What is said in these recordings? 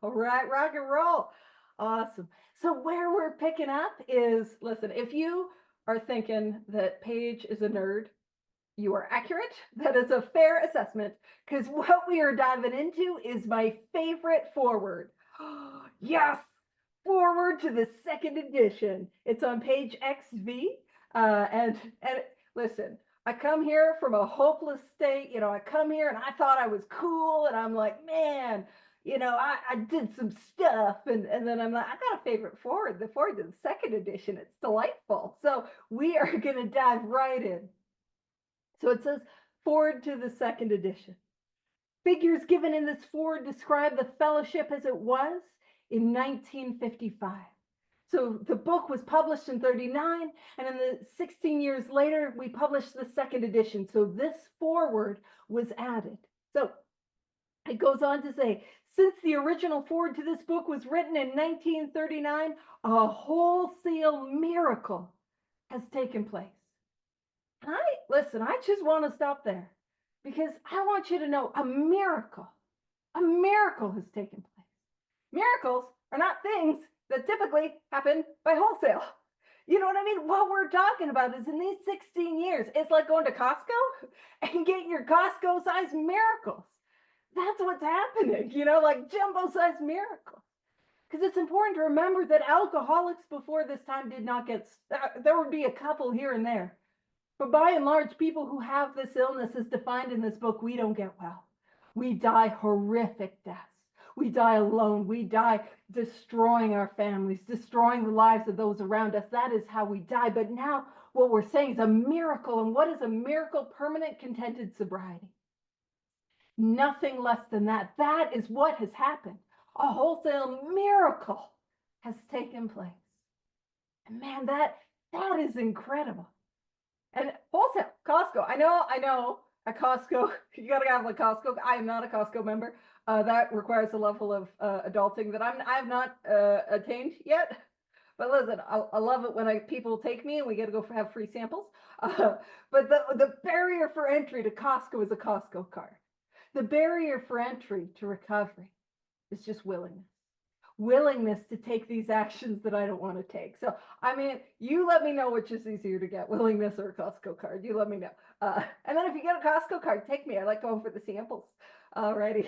All right, rock and roll. Awesome. So where we're picking up is, listen, if you are thinking that Paige is a nerd, you are accurate. That is a fair assessment because what we are diving into is my favorite foreword. Yes, forward to the second edition. It's on page XV. And listen, I come here from a hopeless state. I come here and I thought I was cool, and I'm like, man, I did some stuff, and then I'm like, I got a favorite forward, the forward to the second edition. It's delightful. So we are gonna dive right in. So it says forward to the second edition. Figures given in this forward describe the fellowship as it was in 1955. So the book was published in 39, and in the 16 years later, we published the second edition. So this forward was added. So it goes on to say, since the original forward to this book was written in 1939, a wholesale miracle has taken place. I just want to stop there because I want you to know a miracle has taken place. Miracles are not things that typically happen by wholesale. You know what I mean? What we're talking about is in these 16 years, it's like going to Costco and getting your Costco sized miracles. That's what's happening, like jumbo sized miracles. Because it's important to remember that alcoholics before this time did not get, there would be a couple here and there. But by and large, people who have this illness, as defined in this book, we don't get well. We die horrific deaths. We die alone. We die destroying our families, destroying the lives of those around us. That is how we die. But now what we're saying is a miracle. And what is a miracle? Permanent contented sobriety. Nothing less than that. That is what has happened. A wholesale miracle has taken place. And man, that is incredible. And wholesale, Costco. I know. At Costco, you gotta have like Costco. I am not a Costco member. That requires a level of adulting that I have not attained yet. But listen, I love it when people take me and we get to go have free samples. But the barrier for entry to Costco is a Costco card. The barrier for entry to recovery is just willingness to take these actions that I don't want to take. So, I mean, you let me know which is easier to get, willingness or a Costco card. You let me know. And then if you get a Costco card, take me. I like going for the samples. Alrighty.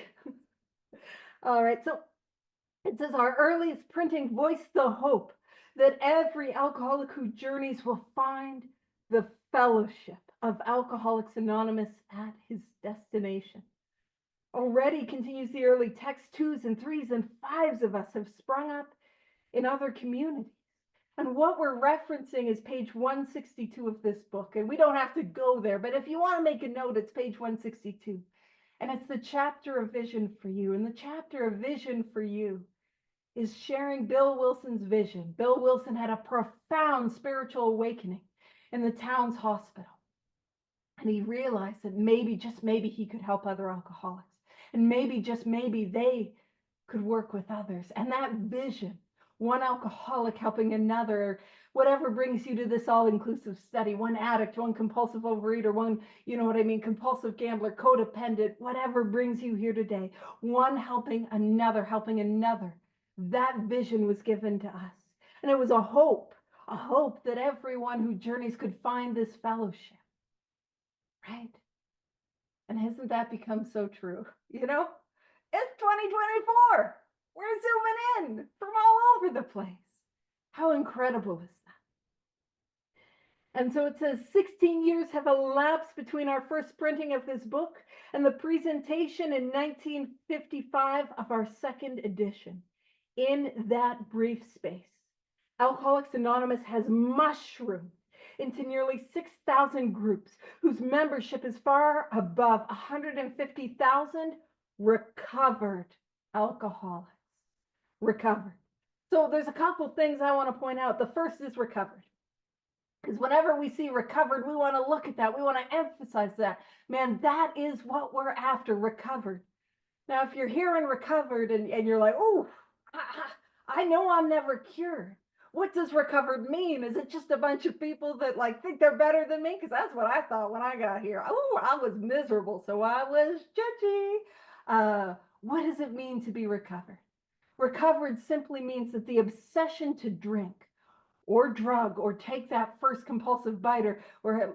All right. So it says our earliest printing voiced the hope that every alcoholic who journeys will find the fellowship of Alcoholics Anonymous at his destination. Already, continues the early text, 2s and 3s and 5s of us have sprung up in other communities. And what we're referencing is page 162 of this book. And we don't have to go there, but if you want to make a note, it's page 162. And it's the chapter of Vision for You. And the chapter of Vision for You is sharing Bill Wilson's vision. Bill Wilson had a profound spiritual awakening in the town's hospital. And he realized that maybe, just maybe, he could help other alcoholics. And maybe, just maybe, they could work with others. And that vision, one alcoholic helping another, or whatever brings you to this all-inclusive study, one addict, one compulsive overeater, one, compulsive gambler, codependent, whatever brings you here today, one helping another, that vision was given to us. And it was a hope that everyone who journeys could find this fellowship, right? And hasn't that become so true? It's 2024. We're zooming in from all over the place. How incredible is that? And so it says 16 years have elapsed between our first printing of this book and the presentation in 1955 of our second edition. In that brief space, Alcoholics Anonymous has mushroomed into nearly 6,000 groups whose membership is far above 150,000 recovered alcoholics. Recovered. So there's a couple things I want to point out. The first is recovered. Because whenever we see recovered, we want to look at that. We want to emphasize that. Man, that is what we're after, recovered. Now, if you're hearing recovered and you're like, oh, I know I'm never cured. What does recovered mean? Is it just a bunch of people that think they're better than me? Because that's what I thought when I got here. Oh, I was miserable, so I was judgy. What does it mean to be recovered? Recovered simply means that the obsession to drink or drug or take that first compulsive bite or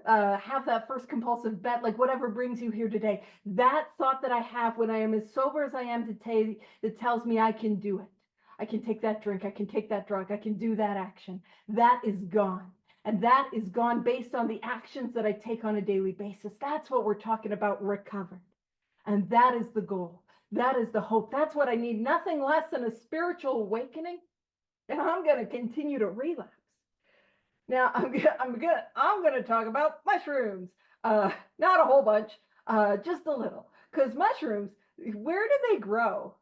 have that first compulsive bet, like whatever brings you here today, that thought that I have when I am as sober as I am today, that tells me I can do it. I can take that drink, I can take that drug, I can do that action. That is gone. And that is gone based on the actions that I take on a daily basis. That's what we're talking about, recovered. And that is the goal. That is the hope. That's what I need. Nothing less than a spiritual awakening. And I'm going to continue to relapse. Now I'm gonna talk about mushrooms. Not a whole bunch, just a little. Because mushrooms, where do they grow?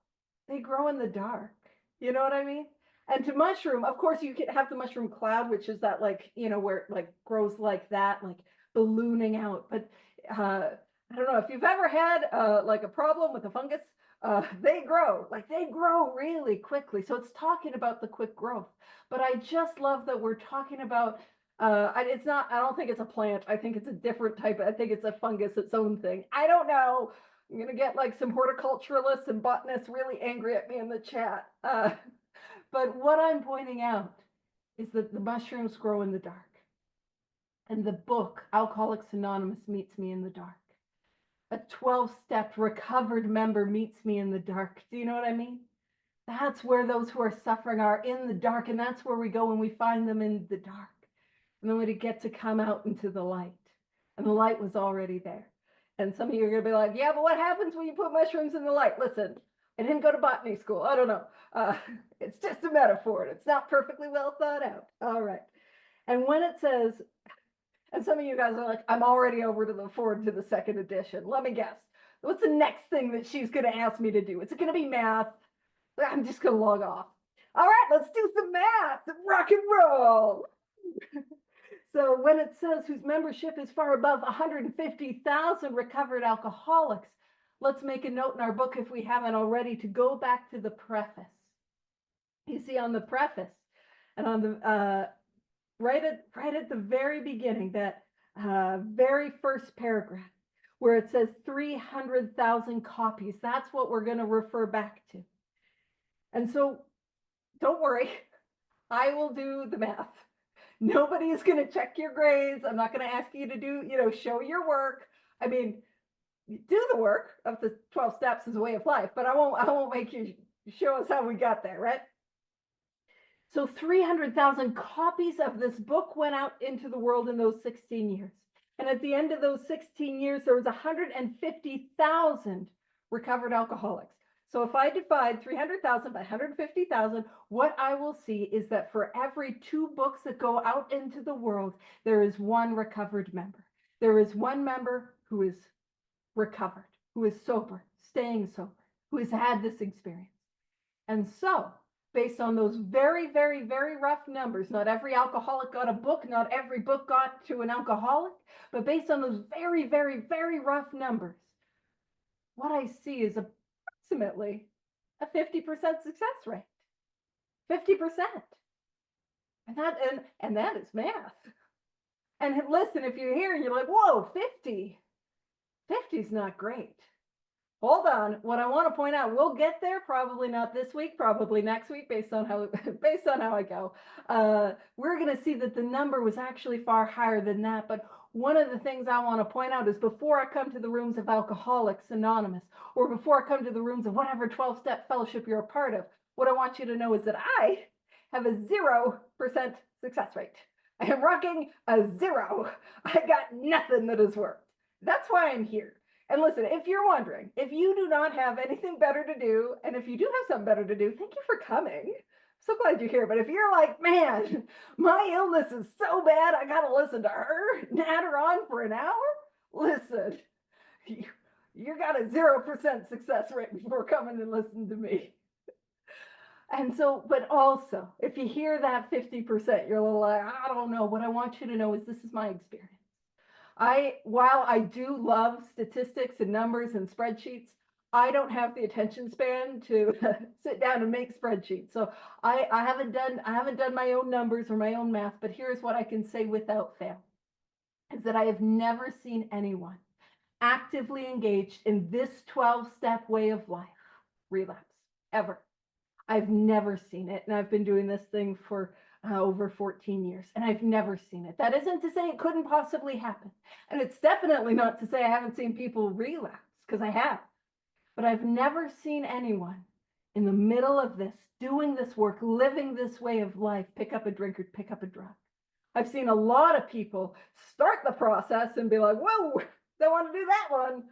They grow in the dark. You know what I mean? And to mushroom, of course, you can have the mushroom cloud, which is that, like, where it like grows like that, like ballooning out. But I don't know if you've ever had like a problem with a fungus. They grow really quickly. So it's talking about the quick growth. But I just love that we're talking about, it's not, I don't think it's a plant. I think it's a different type. I think it's a fungus, its own thing. I don't know. I'm going to get like some horticulturalists and botanists really angry at me in the chat. But what I'm pointing out is that the mushrooms grow in the dark. And the book, Alcoholics Anonymous, meets me in the dark. A 12-step recovered member meets me in the dark. Do you know what I mean? That's where those who are suffering are, in the dark. And that's where we go when we find them in the dark. And then we get to come out into the light. And the light was already there. And some of you are going to be like, yeah, but what happens when you put mushrooms in the light? Listen, I didn't go to botany school. I don't know. It's just a metaphor. It's not perfectly well thought out. All right. And when it says, and some of you guys are like, I'm already over to the forward to the second edition. Let me guess. What's the next thing that she's going to ask me to do? Is it going to be math? I'm just going to log off. All right, let's do some math. Rock and roll. So when it says whose membership is far above 150,000 recovered alcoholics, let's make a note in our book, if we haven't already, to go back to the preface. You see on the preface and on the right at the very beginning, that very first paragraph where it says 300,000 copies. That's what we're going to refer back to. And so don't worry, I will do the math. Nobody is going to check your grades. I'm not going to ask you to do, show your work. I mean, do the work of the 12 steps as a way of life, but I won't make you show us how we got there, right? So 300,000 copies of this book went out into the world in those 16 years. And at the end of those 16 years, there was 150,000 recovered alcoholics. So if I divide 300,000 by 150,000, what I will see is that for every 2 books that go out into the world, there is 1 recovered member. There is 1 member who is recovered, who is sober, staying sober, who has had this experience. And so, based on those very, very, very rough numbers, not every alcoholic got a book, not every book got to an alcoholic, but based on those very, very, very rough numbers, what I see is approximately a 50% success rate. 50%. And that is math. And listen, if you're here and you're like, whoa, 50 is not great. Hold on. What I want to point out, we'll get there, probably not this week, probably next week, based on how I go. We're going to see that the number was actually far higher than that. But one of the things I want to point out is, before I come to the rooms of Alcoholics Anonymous, or before I come to the rooms of whatever 12-step fellowship you're a part of, what I want you to know is that I have a 0% success rate. I am rocking a 0. I got nothing that has worked. That's why I'm here. And listen, if you're wondering, if you do not have anything better to do, and if you do have something better to do, thank you for coming. So glad you're here. But if you're like, man, my illness is so bad, I got to listen to her natter on for an hour, listen, you got a 0% success rate before coming and listening to me. And so, but also, if you hear that 50%, you're a little like, I don't know. What I want you to know is this is my experience. While I do love statistics and numbers and spreadsheets, I don't have the attention span to sit down and make spreadsheets. So I haven't done my own numbers or my own math, but here's what I can say without fail, is that I have never seen anyone actively engaged in this 12-step way of life relapse, ever. I've never seen it. And I've been doing this thing for over 14 years, and I've never seen it. That isn't to say it couldn't possibly happen. And it's definitely not to say I haven't seen people relapse, because I have. But I've never seen anyone in the middle of this, doing this work, living this way of life, pick up a drink or pick up a drug. I've seen a lot of people start the process and be like, whoa, don't want to do that one,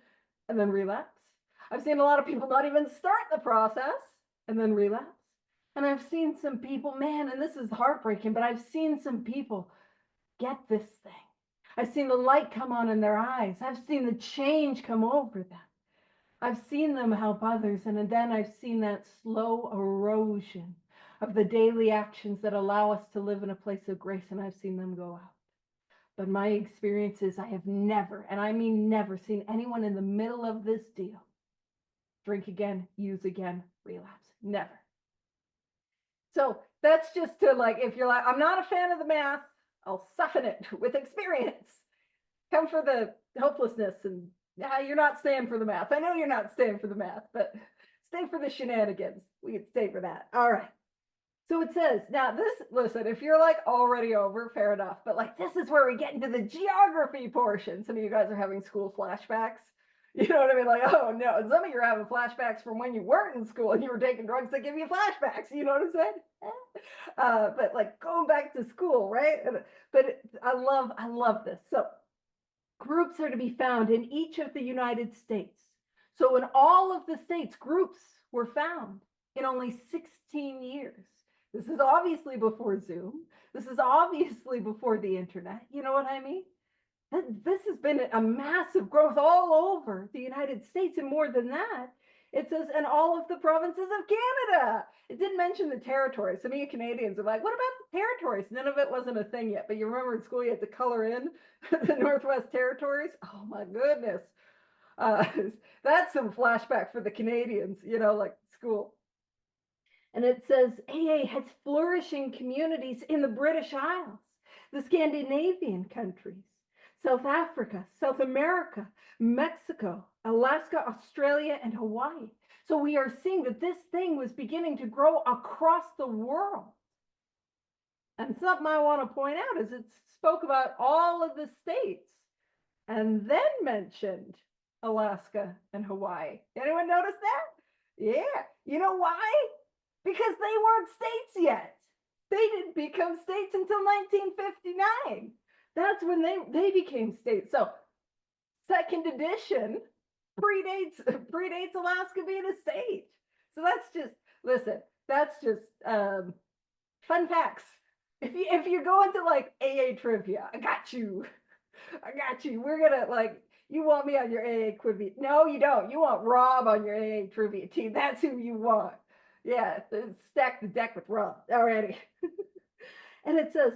and then relapse. I've seen a lot of people not even start the process and then relapse. And I've seen some people, man, and this is heartbreaking, but I've seen some people get this thing. I've seen the light come on in their eyes. I've seen the change come over them. I've seen them help others, and then I've seen that slow erosion of the daily actions that allow us to live in a place of grace, and I've seen them go out. But my experience is I have never, and I mean never, seen anyone in the middle of this deal drink again, use again, relapse. Never. So that's just to, like, if you're like, I'm not a fan of the math, I'll soften it with experience. Come for the hopelessness, and you're not staying for the math. I know you're not staying for the math, but stay for the shenanigans. We can stay for that. All right. So it says, now this, listen, if you're like already over, fair enough, but like this is where we get into the geography portion. Some of you guys are having school flashbacks. You know what I mean? Like, oh no, and some of you are having flashbacks from when you weren't in school and you were taking drugs that give you flashbacks. You know what I'm saying? But like going back to school, right? But I love this. So groups are to be found in each of the United States. So in all of the states, groups were found in only 16 years. This is obviously before Zoom. This is obviously before the internet. You know what I mean? This has been a massive growth all over the United States, and more than that, it says in all of the provinces of Canada. It didn't mention the territories. Some of you Canadians are like, what about the territories? None of it wasn't a thing yet, but you remember in school you had to color in the Northwest Territories? Oh my goodness. That's some flashback for the Canadians, you know, like school. And it says AA has flourishing communities in the British Isles, the Scandinavian countries, South Africa, South America, Mexico, Alaska, Australia, and Hawaii. So we are seeing that this thing was beginning to grow across the world. And something I want to point out is it spoke about all of the states and then mentioned Alaska and Hawaii. Anyone notice that? Yeah. You know why? Because they weren't states yet. They didn't become states until 1959. That's when they became states. So second edition predates Alaska being a state. So that's just, listen, that's just fun facts. If you go into like AA trivia, I got you. We're gonna, like, you want me on your AA trivia? No, you don't. You want Rob on your AA trivia team. That's who you want. Yeah, stack the deck with Rob already. And it says,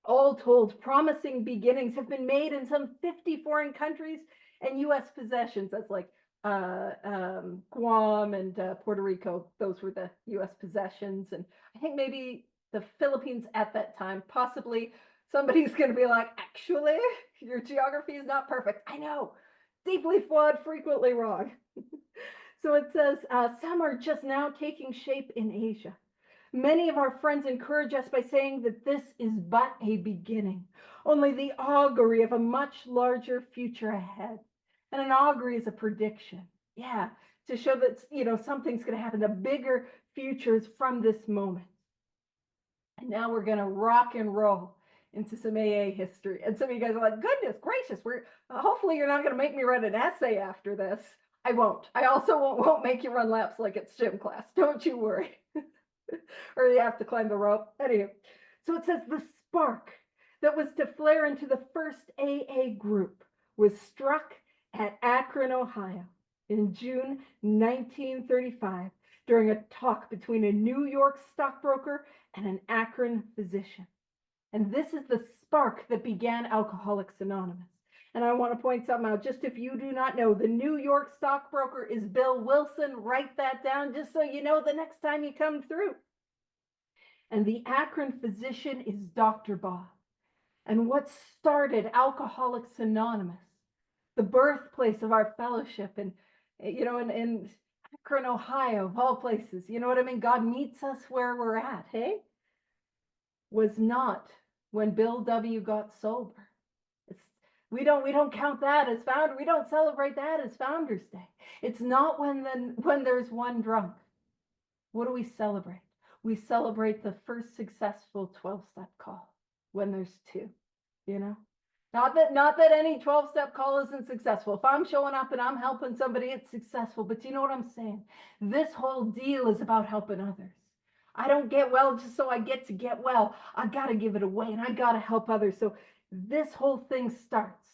all told, promising beginnings have been made in some 50 foreign countries and U.S. possessions. That's like Guam and Puerto Rico. Those were the U.S. possessions. And I think maybe the Philippines at that time. Possibly somebody's going to be like, actually, your geography is not perfect. I know, deeply flawed, frequently wrong. So it says, some are just now taking shape in Asia. Many of our friends encourage us by saying that this is but a beginning, only the augury of a much larger future ahead. And an augury is a prediction. Yeah, to show that, you know, something's going to happen, a bigger future is from this moment. And now we're going to rock and roll into some AA history. And some of you guys are like, goodness gracious, hopefully you're not going to make me write an essay after this. I won't. I also won't make you run laps like it's gym class. Don't you worry. Or you have to climb the rope. Anyway, so it says the spark that was to flare into the first AA group was struck at Akron, Ohio in June 1935 during a talk between a New York stockbroker and an Akron physician. And this is the spark that began Alcoholics Anonymous. And I want to point something out, just if you do not know, the New York stockbroker is Bill Wilson. Write that down just so you know the next time you come through. And the Akron physician is Dr. Bob. And what started Alcoholics Anonymous, the birthplace of our fellowship, and you know, and Akron, Ohio, of all places. You know what I mean? God meets us where we're at, hey? Was not when Bill W. got sober. It's, we don't count that as founder. We don't celebrate that as Founders Day. It's not when there's one drunk. What do we celebrate? We celebrate the first successful 12-step call when there's two, you know? Not that any 12-step call isn't successful. If I'm showing up and I'm helping somebody, it's successful. But you know what I'm saying? This whole deal is about helping others. I don't get well just so I get to get well. I got to give it away and I got to help others. So this whole thing starts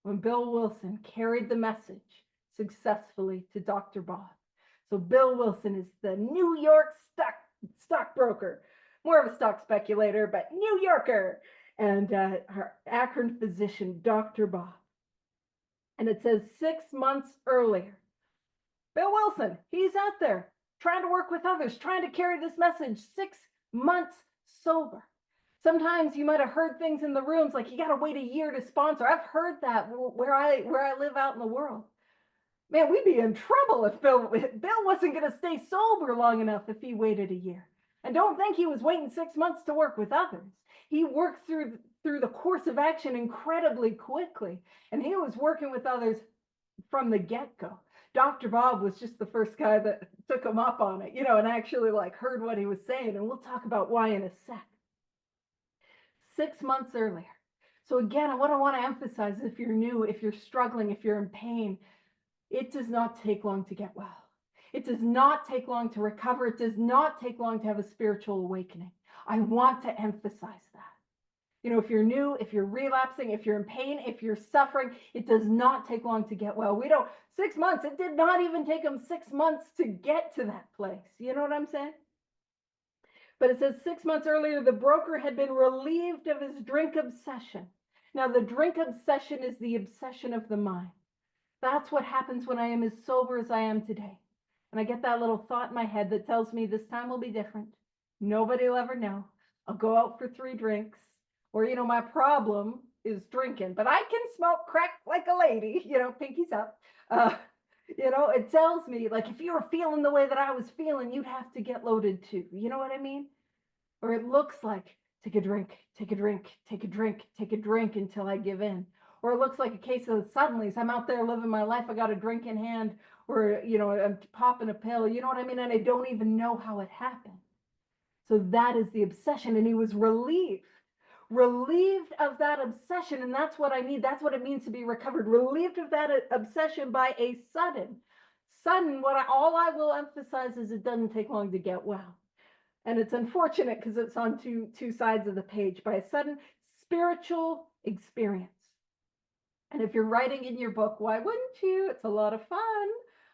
when Bill Wilson carried the message successfully to Dr. Bob. So Bill Wilson is the New York stockbroker, more of a stock speculator, but New Yorker, and her Akron physician, Dr. Bob. And it says 6 months earlier, Bill Wilson, he's out there trying to work with others, trying to carry this message, 6 months sober. Sometimes you might have heard things in the rooms like you got to wait a year to sponsor. I've heard that where I live out in the world. Man, we'd be in trouble if Bill wasn't going to stay sober long enough if he waited a year. And don't think he was waiting 6 months to work with others. He worked through the course of action incredibly quickly, and he was working with others from the get-go. Dr. Bob was just the first guy that took him up on it, and actually heard what he was saying, and we'll talk about why in a sec. 6 months earlier. So again, what I want to emphasize, if you're new, if you're struggling, if you're in pain, it does not take long to get well. It does not take long to recover. It does not take long to have a spiritual awakening. I want to emphasize that. If you're new, if you're relapsing, if you're in pain, if you're suffering, it does not take long to get well. 6 months, it did not even take them 6 months to get to that place. You know what I'm saying? But it says 6 months earlier, the broker had been relieved of his drink obsession. Now, the drink obsession is the obsession of the mind. That's what happens when I am as sober as I am today. And I get that little thought in my head that tells me this time will be different. Nobody will ever know. I'll go out for 3 drinks. Or, my problem is drinking. But I can smoke crack like a lady, pinkies up. It tells me, if you were feeling the way that I was feeling, you'd have to get loaded too. You know what I mean? Or it looks like, take a drink, take a drink, take a drink, take a drink until I give in. Or it looks like a case of suddenlies. I'm out there living my life. I got a drink in hand, or, I'm popping a pill. You know what I mean? And I don't even know how it happened. So that is the obsession. And he was relieved of that obsession. And that's what I need. That's what it means to be recovered. Relieved of that obsession by a sudden, all I will emphasize is it doesn't take long to get well. And it's unfortunate because it's on two sides of the page, by a sudden spiritual experience. And if you're writing in your book, why wouldn't you? It's a lot of fun.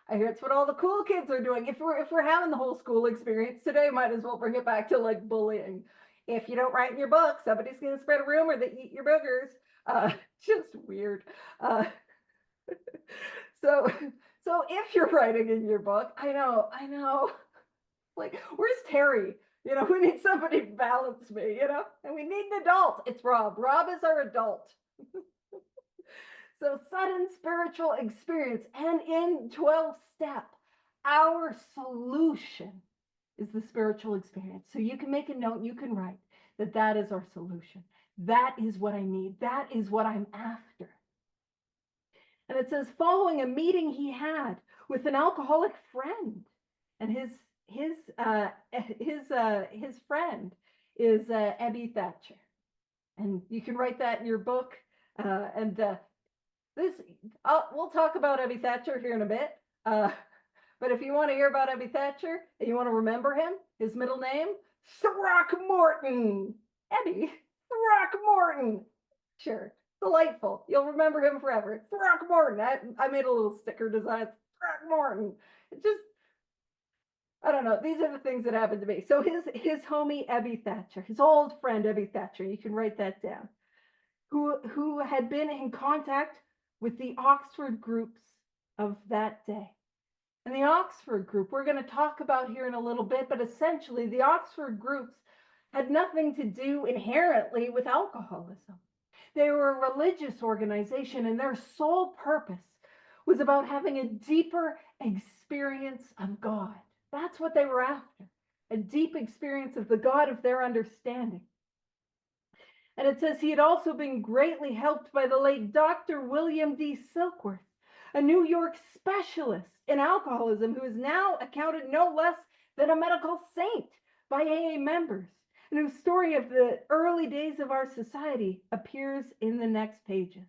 I hear it's what all the cool kids are doing. If we're having the whole school experience today, might as well bring it back to bullying. If you don't write in your book, somebody's going to spread a rumor that you eat your boogers. Just weird. So if you're writing in your book, I know. Where's Terry? We need somebody to balance me, and we need an adult. It's Rob. Rob is our adult. So sudden spiritual experience. And in 12-step, our solution is the spiritual experience. So you can make a note, you can write that is our solution. That is what I need. That is what I'm after. And it says, following a meeting he had with an alcoholic friend, and his friend is Abby Thatcher. And you can write that in your book. We'll talk about Abby Thatcher here in a bit. But if you want to hear about Abby Thatcher and you want to remember him, his middle name, Throckmorton. Abby Throckmorton. Sure, delightful. You'll remember him forever. Throckmorton. I made a little sticker design. Throckmorton. I don't know. These are the things that happened to me. So his homie Abby Thatcher, his old friend Abby Thatcher, you can write that down, who had been in contact with the Oxford groups of that day. And the Oxford group, we're going to talk about here in a little bit, but essentially the Oxford groups had nothing to do inherently with alcoholism. They were a religious organization, and their sole purpose was about having a deeper experience experience of God. That's what they were after, a deep experience of the God of their understanding. And it says he had also been greatly helped by the late Dr. William D. Silkworth, a New York specialist in alcoholism who is now accounted no less than a medical saint by AA members, and whose story of the early days of our society appears in the next pages.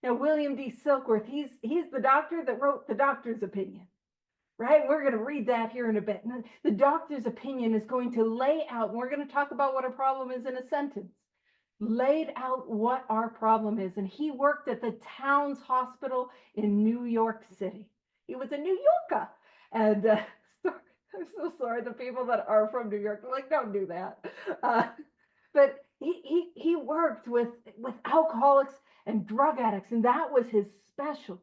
Now, William D. Silkworth, he's the doctor that wrote the doctor's opinion, right? We're going to read that here in a bit. And the doctor's opinion is going to lay out, and we're going to talk about what a problem is in a sentence, laid out what our problem is. And he worked at the Towns Hospital in New York City. He was a New Yorker. And I'm so sorry, the people that are from New York, like, don't do that. But he worked with alcoholics and drug addicts, and that was his specialty.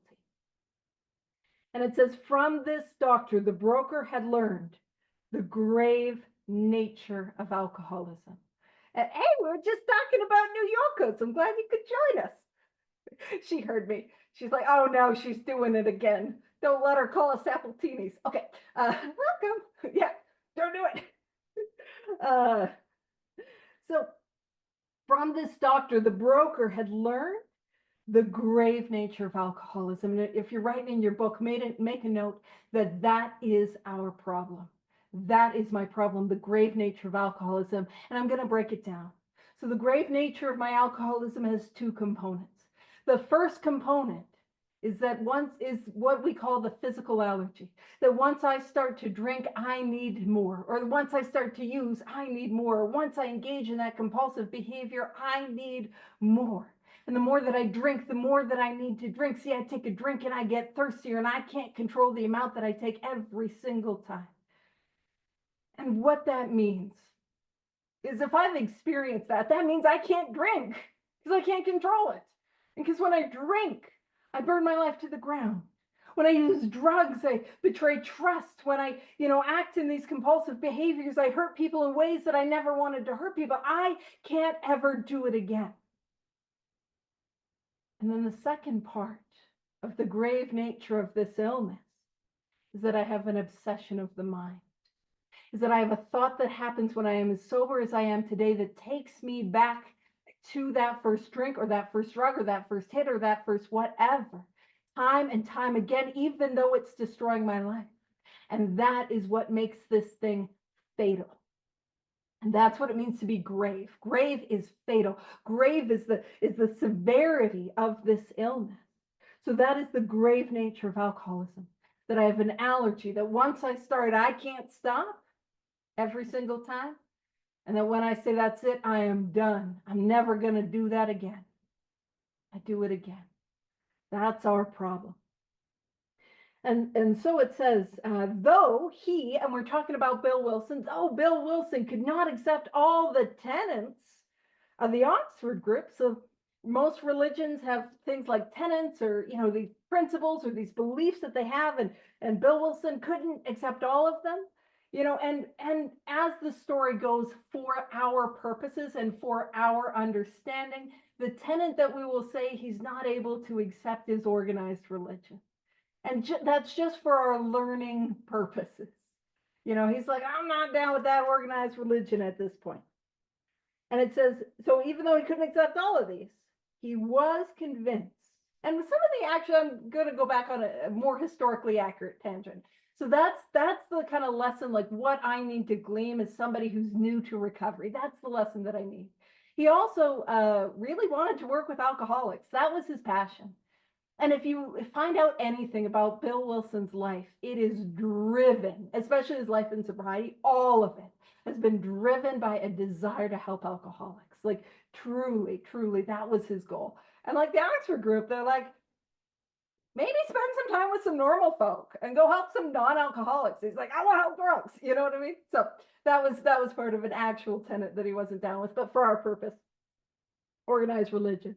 And it says, from this doctor, the broker had learned the grave nature of alcoholism. And hey, we were just talking about New Yorkers. I'm glad you could join us. She heard me. She's like, oh no, she's doing it again. Don't let her call us Appletinis. Okay, welcome. Yeah, don't do it. So from this doctor, the broker had learned the grave nature of alcoholism. And if you're writing in your book, make a note that that is our problem. That is my problem, the grave nature of alcoholism. And I'm going to break it down. So the grave nature of my alcoholism has two components. The first component is what we call the physical allergy. That once I start to drink, I need more. Or once I start to use, I need more. Or once I engage in that compulsive behavior, I need more. And the more that I drink, the more that I need to drink. See, I take a drink and I get thirstier, and I can't control the amount that I take every single time. And what that means is if I've experienced that, that means I can't drink because I can't control it. And because when I drink, I burn my life to the ground. When I use drugs, I betray trust. When I, act in these compulsive behaviors, I hurt people in ways that I never wanted to hurt people. I can't ever do it again. And then the second part of the grave nature of this illness is that I have an obsession of the mind. Is that I have a thought that happens when I am as sober as I am today that takes me back to that first drink or that first drug or that first hit or that first whatever, time and time again, even though it's destroying my life. And that is what makes this thing fatal. And that's what it means to be grave. Grave is fatal. Grave is the severity of this illness. So that is the grave nature of alcoholism, that I have an allergy, that once I start, I can't stop every single time. And then when I say that's it, I am done. I'm never going to do that again. I do it again. That's our problem. And so it says, though he, and we're talking about Bill Wilson, Bill Wilson could not accept all the tenets of the Oxford group. So most religions have things like tenets or, these principles or these beliefs that they have. And Bill Wilson couldn't accept all of them. And as the story goes, for our purposes and for our understanding, the tenet that we will say he's not able to accept is organized religion. And that's just for our learning purposes. He's like, I'm not down with that organized religion at this point. And it says, so even though he couldn't accept all of these, he was convinced. And with some of the action, I'm going to go back on a more historically accurate tangent. So that's the kind of lesson, like what I need to glean as somebody who's new to recovery. That's the lesson that I need. He also really wanted to work with alcoholics. That was his passion. And if you find out anything about Bill Wilson's life, it is driven, especially his life in sobriety, all of it has been driven by a desire to help alcoholics. Like truly, truly, that was his goal. And like the Oxford group, they're like, maybe spend some time with some normal folk and go help some non-alcoholics. He's like, I want to help drunks. You know what I mean? So that was part of an actual tenet that he wasn't down with, but for our purpose, organized religion.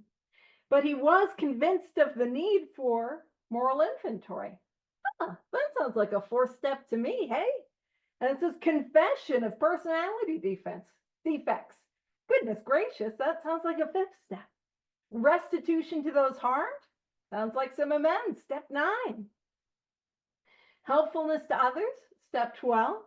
But he was convinced of the need for moral inventory. That sounds like a fourth step to me, hey? And it says confession of personality defects. Goodness gracious, that sounds like a fifth step. Restitution to those harmed. Sounds like some amends, step 9. Helpfulness to others, step 12.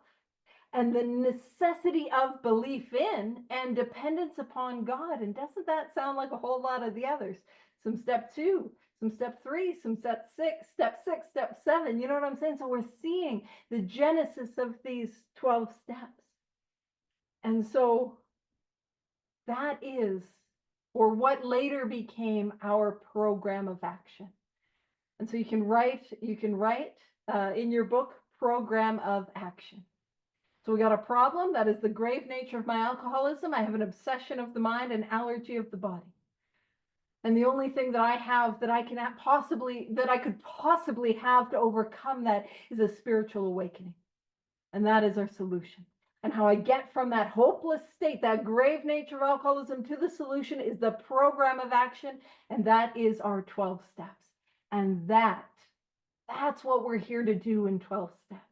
And the necessity of belief in and dependence upon God. And doesn't that sound like a whole lot of the others? Some step 2, some step 3, some step 6, step 7. You know what I'm saying? So we're seeing the genesis of these 12 steps. And so that is, or what later became our program of action. And so you can write in your book, program of action. So we got a problem, that is the grave nature of my alcoholism. I have an obsession of the mind, an allergy of the body. And the only thing that I have that I could possibly have to overcome that is a spiritual awakening. And that is our solution. And how I get from that hopeless state, that grave nature of alcoholism, to the solution is the program of action. And that is our 12 steps. And that's what we're here to do in 12 steps.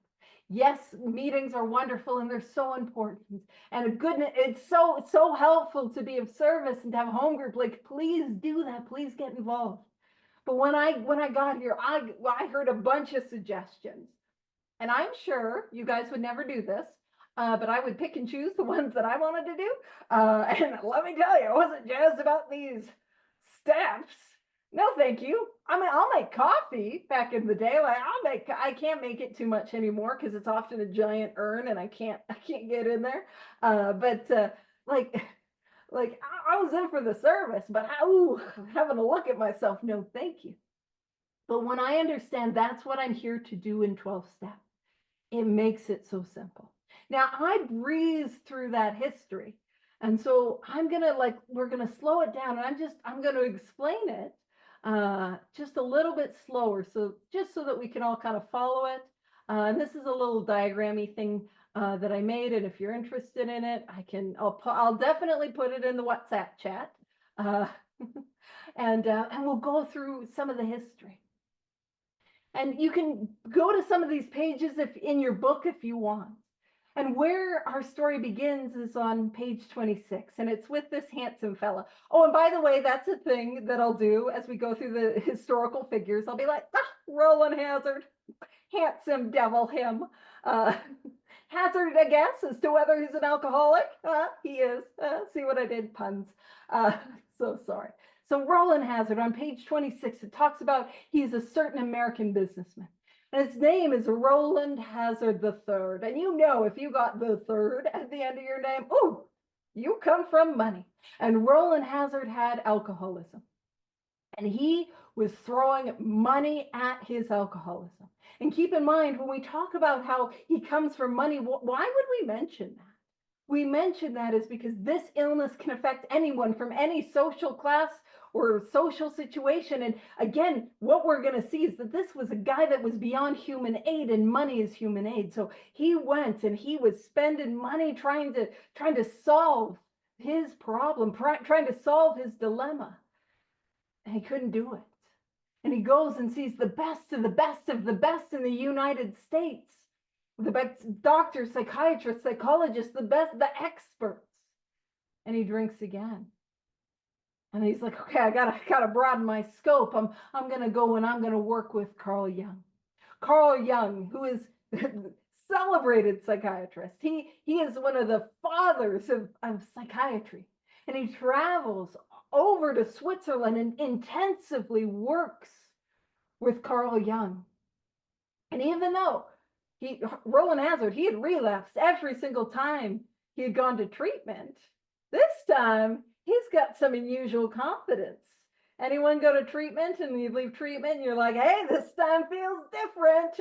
Yes, meetings are wonderful and they're so important. And goodness, it's so helpful to be of service and to have a home group. Like, please do that. Please get involved. But when I got here, I heard a bunch of suggestions. And I'm sure you guys would never do this, but I would pick and choose the ones that I wanted to do. And let me tell you, I wasn't jazzed about these steps. No, thank you. I mean, I'll make coffee back in the day. Like I can't make it too much anymore because it's often a giant urn and I can't get in there. Like I was in for the service, but having a look at myself, no, thank you. But when I understand that's what I'm here to do in 12 steps, it makes it so simple. Now I breezed through that history. And so we're gonna slow it down and I'm gonna explain it just a little bit slower, just so that we can all kind of follow it. And this is a little diagrammy thing that I made, and if you're interested in it, I'll definitely put it in the WhatsApp chat, and we'll go through some of the history. And you can go to some of these pages in your book if you want. And where our story begins is on page 26, and it's with this handsome fella. Oh, and by the way, that's a thing that I'll do as we go through the historical figures. I'll be like, Roland Hazard, handsome devil him. Hazard a guess as to whether he's an alcoholic? He is. See what I did? Puns. So sorry. So Roland Hazard on page 26, it talks about he's a certain American businessman. And his name is Roland Hazard III. And you know, if you got the third at the end of your name, you come from money. And Roland Hazard had alcoholism. And he was throwing money at his alcoholism. And keep in mind, when we talk about how he comes from money, why would we mention that? We mention that is because this illness can affect anyone from any social class or social situation. And again, what we're going to see is that this was a guy that was beyond human aid, and money is human aid. So he went and he was spending money trying to solve his problem, trying to solve his dilemma. And he couldn't do it. And he goes and sees the best of the best of the best in the United States. The best doctors, psychiatrists, psychologists, the experts. And he drinks again. And he's like, okay, I gotta broaden my scope. I'm gonna go and I'm gonna work with Carl Jung. Carl Jung, who is celebrated psychiatrist. He is one of the fathers of psychiatry. And he travels over to Switzerland and intensively works with Carl Jung. And even though Roland Hazard, he had relapsed every single time he had gone to treatment, this time he's got some unusual confidence. Anyone go to treatment and you leave treatment and you're like, hey, this time feels different,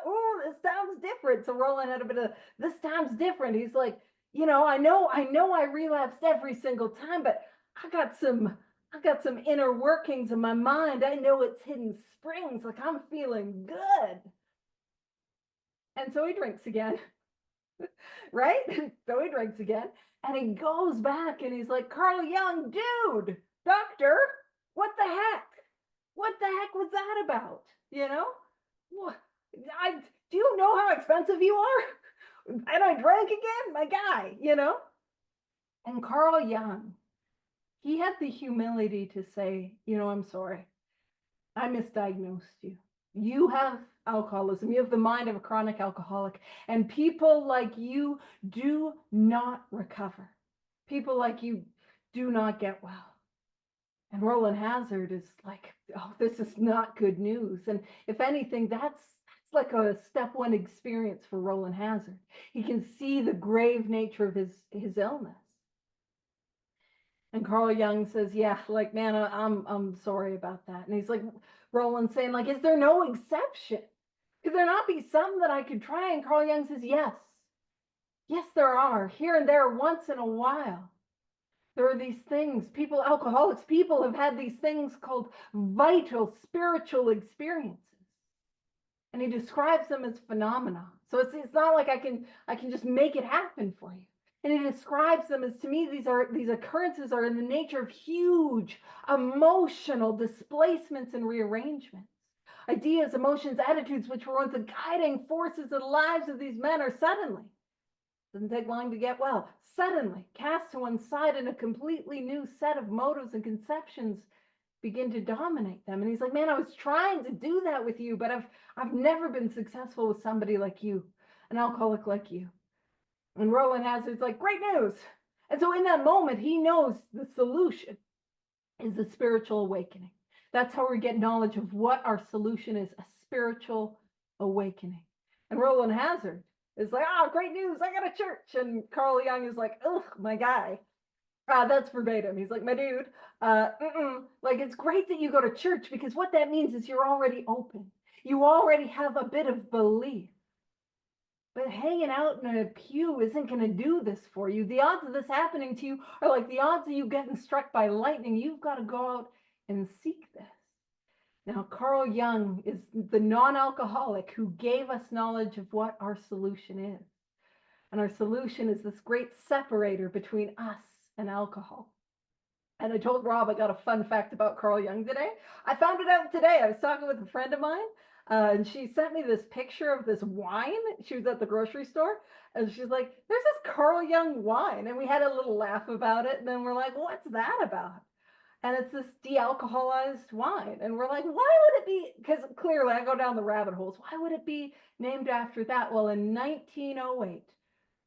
oh, this time's different. So Roland had a bit of, this time's different. He's like, I know I relapsed every single time, but I got some inner workings in my mind. I know it's hidden springs. Like, I'm feeling good. And so he drinks again, right? So he drinks again, and he goes back and he's like, Carl Jung, dude, doctor, what the heck? What the heck was that about? Do you know how expensive you are? And I drank again, my guy, And Carl Jung, he had the humility to say, I'm sorry. I misdiagnosed you. You have alcoholism. You have the mind of a chronic alcoholic. And people like you do not recover. People like you do not get well. And Roland Hazard is like, oh, this is not good news. And if anything, that's like a step one experience for Roland Hazard. He can see the grave nature of his illness. And Carl Jung says, yeah, like, man, I'm sorry about that. And he's like, Roland saying, like, is there no exception? Could there not be some that I could try? And Carl Jung says, yes. Yes, there are. Here and there, once in a while. There are these things, people, alcoholics, people have had these things called vital spiritual experiences. And he describes them as phenomena. So it's not like I can just make it happen for you. And he describes them as, to me, these occurrences are in the nature of huge emotional displacements and rearrangements. Ideas, emotions, attitudes, which were once the guiding forces of the lives of these men, are suddenly, doesn't take long to get well, suddenly cast to one side, and a completely new set of motives and conceptions begin to dominate them. And he's like, man, I was trying to do that with you, but I've never been successful with somebody like you, an alcoholic like you. And Roland Hazard's like, great news. And so in that moment, he knows the solution is the spiritual awakening. That's how we get knowledge of what our solution is, a spiritual awakening. And Roland Hazard is like, oh, great news, I got a church. And Carl Jung is like, ugh, my guy. That's verbatim. He's like, my dude, like, it's great that you go to church, because what that means is you're already open. You already have a bit of belief. But hanging out in a pew isn't going to do this for you. The odds of this happening to you are like the odds of you getting struck by lightning. You've got to go out and seek this. Now, Carl Jung is the non-alcoholic who gave us knowledge of what our solution is. And our solution is this great separator between us and alcohol. And I told Rob I got a fun fact about Carl Jung today. I found it out today. I was talking with a friend of mine, and she sent me this picture of this wine. She was at the grocery store, and she's like, there's this Carl Jung wine. And we had a little laugh about it. And then we're like, what's that about? And it's this de-alcoholized wine. And we're like, why would it be? Because clearly I go down the rabbit holes. Why would it be named after that? Well, in 1908,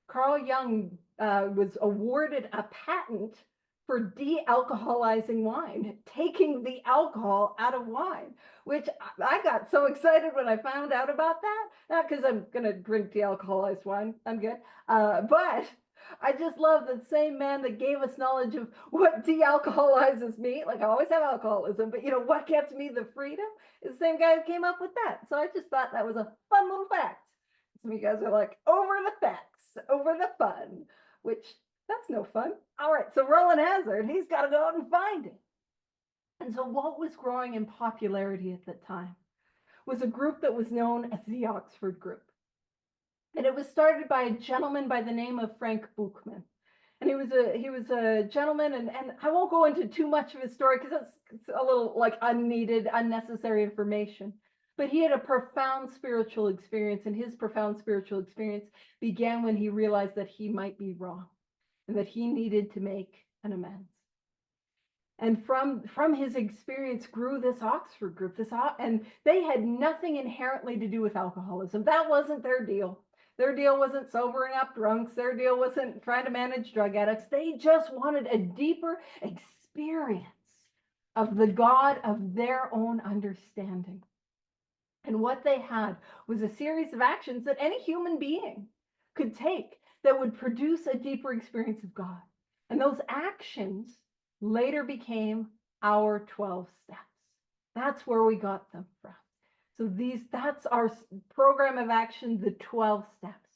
Carl Jung was awarded a patent for de-alcoholizing wine, taking the alcohol out of wine, which I got so excited when I found out about that. Not because I'm going to drink de-alcoholized wine. I'm good. But I just love the same man that gave us knowledge of what de-alcoholizes me. Like, I always have alcoholism, but what gets me the freedom is the same guy who came up with that. So I just thought that was a fun little fact. Some of you guys are like, over the facts, over the fun, which that's no fun. All right, so Roland Hazard, he's got to go out and find it. And so what was growing in popularity at that time was a group that was known as the Oxford Group. And it was started by a gentleman by the name of Frank Buchman. And he was a gentleman, and I won't go into too much of his story because it's a little like unneeded, unnecessary information. But he had a profound spiritual experience, and his profound spiritual experience began when he realized that he might be wrong and that he needed to make an amends. And from his experience grew this Oxford Group, and they had nothing inherently to do with alcoholism. That wasn't their deal. Their deal wasn't sobering up drunks. Their deal wasn't trying to manage drug addicts. They just wanted a deeper experience of the God of their own understanding. And what they had was a series of actions that any human being could take that would produce a deeper experience of God. And those actions later became our 12 steps. That's where we got them from. So that's our program of action, the 12 steps.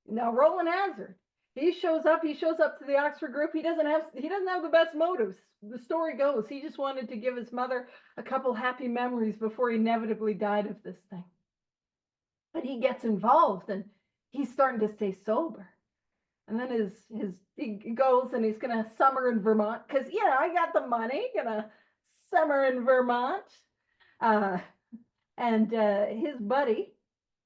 Now, Roland Hazard, he shows up to the Oxford Group. He doesn't have the best motives. The story goes, he just wanted to give his mother a couple happy memories before he inevitably died of this thing. But he gets involved, and he's starting to stay sober. And then he goes and he's gonna summer in Vermont because I got the money, gonna summer in Vermont. And his buddy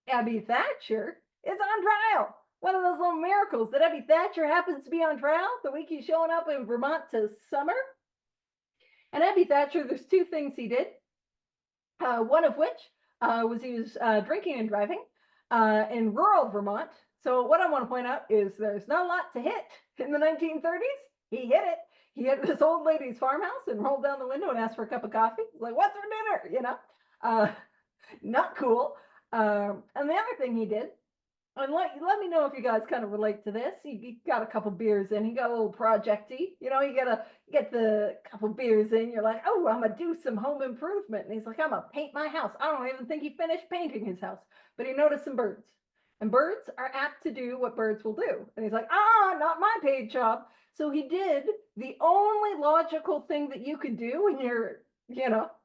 Abby Thatcher is on trial. One of those little miracles that Abby Thatcher happens to be on trial the week he's showing up in Vermont to summer. And Abby Thatcher, there's two things he did. One of which was he was drinking and driving in rural Vermont. So what I want to point out is there's not a lot to hit in the 1930s. He hit it. He hit this old lady's farmhouse and rolled down the window and asked for a cup of coffee. He's like, "What's for dinner?" You know, not cool. And the other thing he did, and let me know if you guys kind of relate to this. He got a couple beers in. He got a little projecty. You know, you get the couple beers in. You're like, "Oh, I'm gonna do some home improvement." And he's like, "I'm gonna paint my house." I don't even think he finished painting his house, but he noticed some birds. And birds are apt to do what birds will do. And he's like, "Not my paid job." So he did the only logical thing that you could do when you're,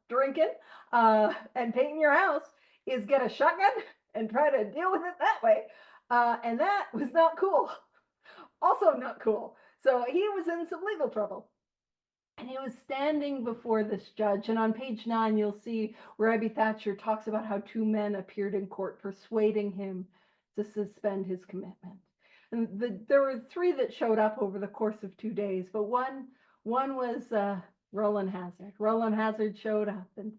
drinking and painting your house is get a shotgun and try to deal with it that way. And that was not cool. Also not cool. So he was in some legal trouble. And he was standing before this judge. And on page 9, you'll see where Abby Thatcher talks about how 2 men appeared in court persuading him to suspend his commitment. And there were 3 that showed up over the course of 2 days, but one was Roland Hazard. Roland Hazard showed up, and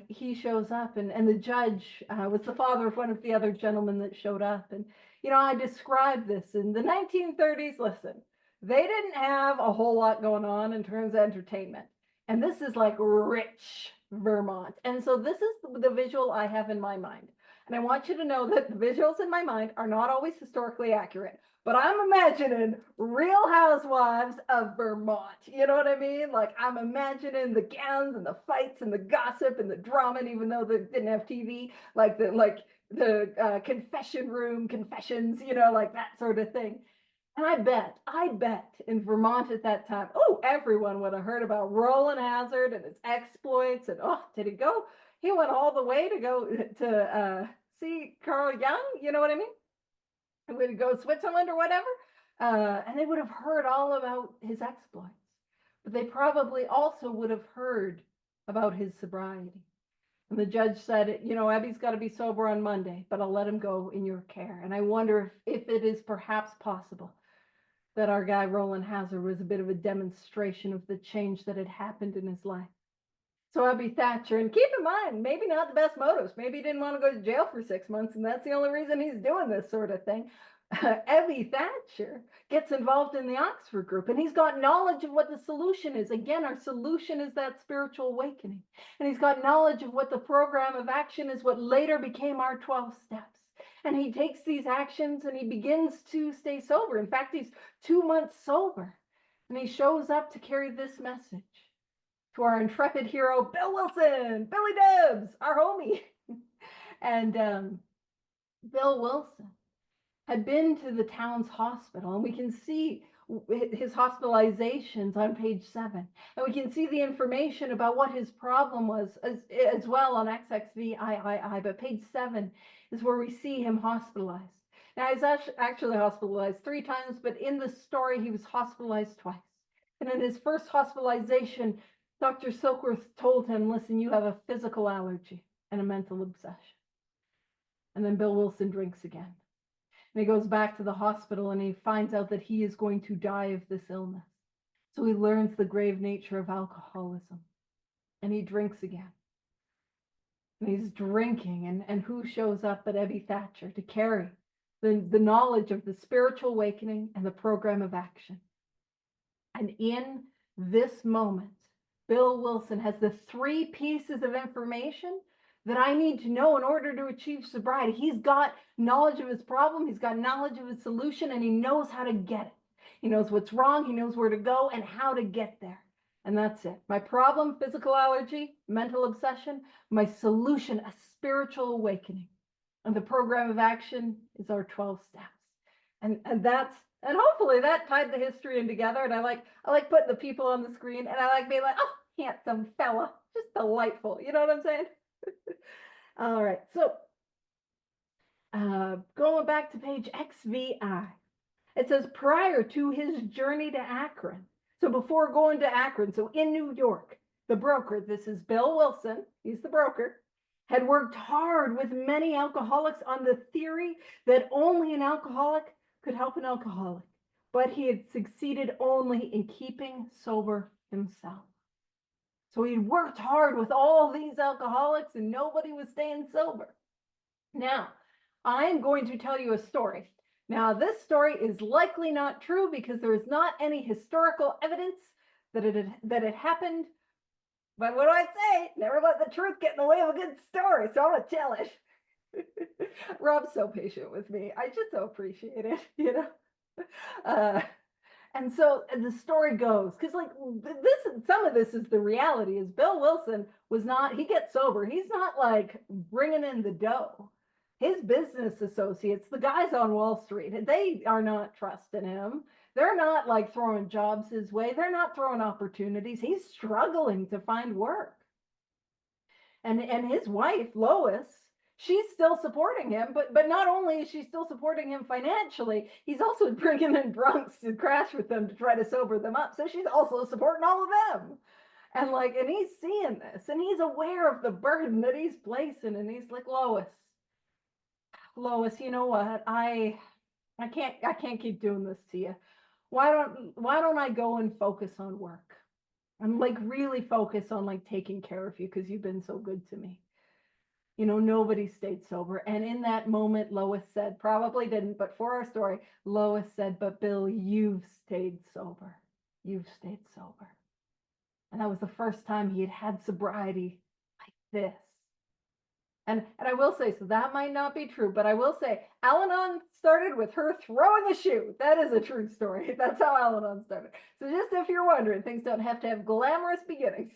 he shows up, and the judge was the father of one of the other gentlemen that showed up. And, I described this in the 1930s. Listen, they didn't have a whole lot going on in terms of entertainment. And this is like rich Vermont. And so this is the visual I have in my mind. And I want you to know that the visuals in my mind are not always historically accurate. But I'm imagining Real Housewives of Vermont. You know what I mean? Like, I'm imagining the gowns and the fights and the gossip and the drama. And even though they didn't have TV, like the confession room confessions, like that sort of thing. And I bet in Vermont at that time, everyone would have heard about Roland Hazard and his exploits. And did he go? He went all the way to go to see Carl Jung. You know what I mean? He would go to Switzerland or whatever. And they would have heard all about his exploits. But they probably also would have heard about his sobriety. And the judge said, Abby's got to be sober on Monday, but I'll let him go in your care. And I wonder if it is perhaps possible that our guy Roland Hazard was a bit of a demonstration of the change that had happened in his life. So Abby Thatcher, and keep in mind, maybe not the best motives. Maybe he didn't want to go to jail for 6 months, and that's the only reason he's doing this sort of thing. Abby Thatcher gets involved in the Oxford group, and he's got knowledge of what the solution is. Again, our solution is that spiritual awakening. And he's got knowledge of what the program of action is, what later became our 12 steps. And he takes these actions and he begins to stay sober. In fact, he's 2 months sober, and he shows up to carry this message to our intrepid hero, Bill Wilson, Billy Debs, our homie. And Bill Wilson had been to the town's hospital, and we can see his hospitalizations on page 7. And we can see the information about what his problem was as well on XXVIII, but page 7 is where we see him hospitalized. Now, he's actually hospitalized 3 times, but in the story, he was hospitalized twice. And in his first hospitalization, Dr. Silkworth told him, "Listen, you have a physical allergy and a mental obsession." And then Bill Wilson drinks again. And he goes back to the hospital and he finds out that he is going to die of this illness. So he learns the grave nature of alcoholism. And he drinks again. And he's drinking. And who shows up but Abby Thatcher to carry the knowledge of the spiritual awakening and the program of action. And in this moment, Bill Wilson has the 3 pieces of information that I need to know in order to achieve sobriety. He's got knowledge of his problem, he's got knowledge of his solution, and he knows how to get it. He knows what's wrong, he knows where to go and how to get there. And that's it. My problem, physical allergy, mental obsession. My solution, a spiritual awakening. And the program of action is our 12 steps. And hopefully that tied the history in together. And I like putting the people on the screen, and I like being like, handsome fella, just delightful. You know what I'm saying? All right. So going back to page XVI, it says prior to his journey to Akron. So before going to Akron, so in New York, the broker, this is Bill Wilson, he's the broker, had worked hard with many alcoholics on the theory that only an alcoholic could help an alcoholic, but he had succeeded only in keeping sober himself. So he'd worked hard with all these alcoholics and nobody was staying sober. Now, I'm going to tell you a story. Now, this story is likely not true because there is not any historical evidence that it happened. But what do I say? Never let the truth get in the way of a good story. So I'm going to tell it. Rob's so patient with me. I just so appreciate it, you know? And so the story goes, because like some of this is the reality is Bill Wilson was not, he gets sober. He's not like bringing in the dough. His business associates, the guys on Wall Street, they are not trusting him. They're not like throwing jobs his way. They're not throwing opportunities. He's struggling to find work. And his wife, Lois, she's still supporting him, but not only is she still supporting him financially, he's also bringing in drunks to crash with them to try to sober them up. So she's also supporting all of them. And like, and he's seeing this and he's aware of the burden that he's placing. And he's like, Lois, you know what? I can't keep doing this to you. Why don't I go and focus on work? I'm like really focus on like taking care of you because you've been so good to me. You know, nobody stayed sober. And in that moment, Lois said, probably didn't, but for our story, Lois said, but Bill, you've stayed sober. You've stayed sober. And that was the first time he had had sobriety like this. And I will say, so that might not be true, but I will say Al-Anon started with her throwing a shoe. That is a true story. That's how Al-Anon started. So just if you're wondering, things don't have to have glamorous beginnings.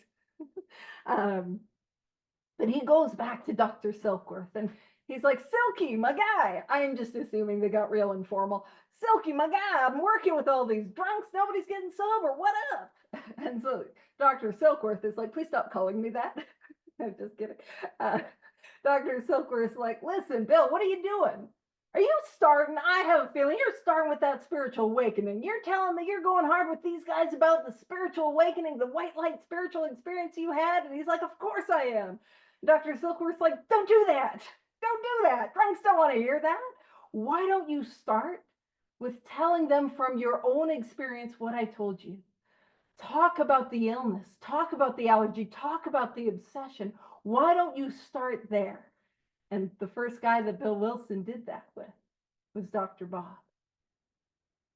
But he goes back to Dr. Silkworth and he's like, Silky, my guy. I'm just assuming they got real informal. Silky, my guy, I'm working with all these drunks. Nobody's getting sober. What up? And so Dr. Silkworth is like, please stop calling me that. I'm just kidding. Dr. Silkworth's like, listen, Bill, what are you doing? Are you starting? I have a feeling you're starting with that spiritual awakening. You're telling me you're going hard with these guys about the spiritual awakening, the white light spiritual experience you had. And he's like, of course I am. Dr. Silkworth's like, don't do that. Don't do that. Drunks don't want to hear that. Why don't you start with telling them from your own experience what I told you? Talk about the illness, talk about the allergy, talk about the obsession. Why don't you start there? And the first guy that Bill Wilson did that with was Dr. Bob.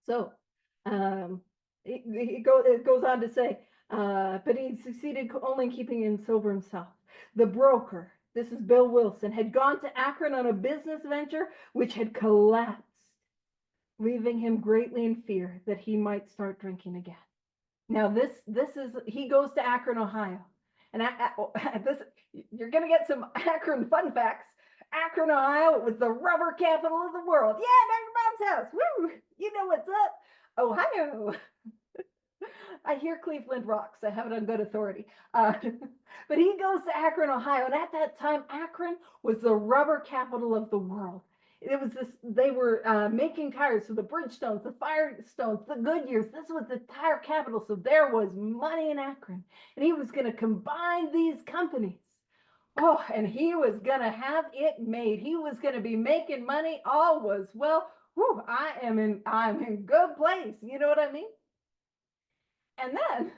So it goes on to say, but he succeeded only in keeping him sober himself. The broker, this is Bill Wilson, had gone to Akron on a business venture which had collapsed, leaving him greatly in fear that he might start drinking again. Now he goes to Akron, Ohio. And you're going to get some Akron fun facts. Akron, Ohio, it was the rubber capital of the world. Yeah, Dr. Bob's house. Woo! You know what's up. Ohio. I hear Cleveland rocks. I have it on good authority. But he goes to Akron, Ohio. And at that time, Akron was the rubber capital of the world. It was they were making tires. So the Bridgestones, the Firestones, the Goodyears, this was the tire capital. So there was money in Akron. And he was going to combine these companies. Oh, and he was going to have it made. He was going to be making money. All was well. Whew, I'm in good place. You know what I mean? And then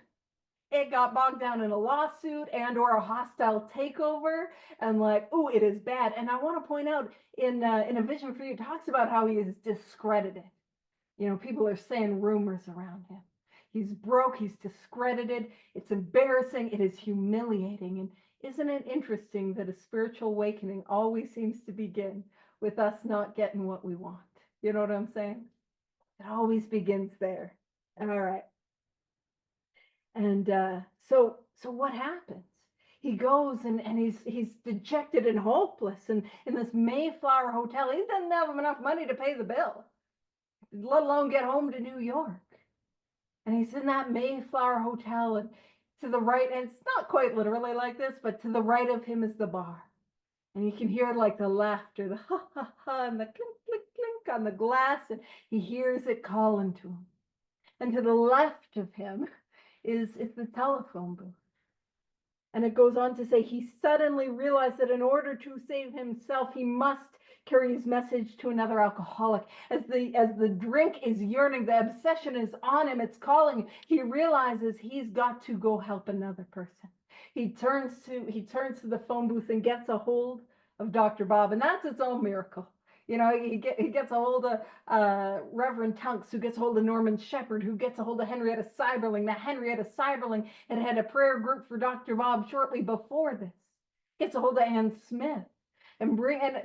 it got bogged down in a lawsuit and or a hostile takeover, and like, oh, it is bad. And I want to point out in A Vision for You, it talks about how he is discredited. You know, people are saying rumors around him. He's broke. He's discredited. It's embarrassing. It is humiliating. And isn't it interesting that a spiritual awakening always seems to begin with us not getting what we want? You know what I'm saying? It always begins there. All right. And so what happens? He goes and he's dejected and hopeless, and in this Mayflower hotel, he doesn't have enough money to pay the bill, let alone get home to New York. And he's in that Mayflower hotel, and to the right, and it's not quite literally like this, but to the right of him is the bar. And you can hear like the laughter, the ha ha ha, and the clink clink clink on the glass, and he hears it calling to him. And to the left of him is the telephone booth. And it goes on to say he suddenly realized that in order to save himself, he must carry his message to another alcoholic. As the drink is yearning, the obsession is on him, it's calling. He realizes he's got to go help another person. he turns to the phone booth and gets a hold of Dr. Bob, and that's its own miracle. You know, he gets a hold of Reverend Tunks, who gets a hold of Norman Shepherd, who gets a hold of Henrietta Seiberling. That Henrietta Seiberling had a prayer group for Dr. Bob shortly before this. Gets a hold of Ann Smith, and